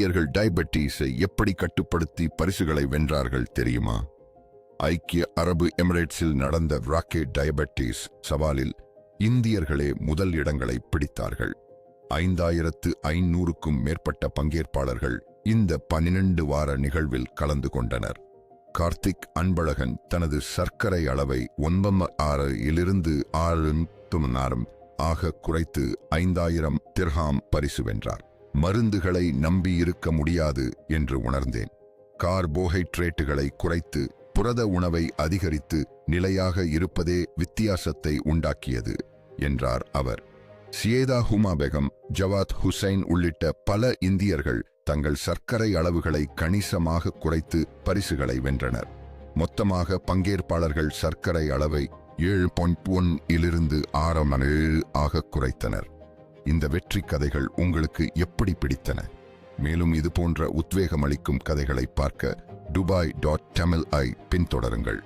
இந்தியர்கள் டயபெட்டிஸை எப்படி கட்டுப்படுத்தி பரிசுகளை வென்றார்கள் தெரியுமா? ஐக்கிய அரபு எமிரேட்ஸில் நடந்த ராக்கெட் டயபெட்டிஸ் சவாலில் இந்தியர்களே முதல் இடங்களை பிடித்தார்கள். 5500க்கும் மேற்பட்ட பங்கேற்பாளர்கள் இந்த 12 வார நிகழ்வில் கலந்து கொண்டனர். கார்த்திக் அன்பழகன் தனது சர்க்கரை அளவை 96 6 ஆக குறைத்து 5000 திர்ஹாம் பரிசு வென்றார். மருந்துகளை நம்பியிருக்க முடியாது என்று உணர்ந்தேன். கார்போஹைட்ரேட்டுகளை குறைத்து புரத உணவை அதிகரித்து நிலையாக இருப்பதே வித்தியாசத்தை உண்டாக்கியது என்றார் அவர். சியேதா ஹுமா பேகம், ஜவாத் ஹுசைன் உள்ளிட்ட பல இந்தியர்கள் தங்கள் சர்க்கரை அளவுகளை கணிசமாக குறைத்து பரிசுகளை வென்றனர். மொத்தமாக பங்கேற்பாளர்கள் சர்க்கரை அளவை 7.1 இலிருந்து 6 ஆக குறைத்தனர். இந்த வெற்றி கதைகள் உங்களுக்கு எப்படி பிடித்தன? மேலும் இதுபோன்ற உத்வேகமளிக்கும் கதைகளை பார்க்க dubai.tamil ஐ பின்தொடருங்கள்.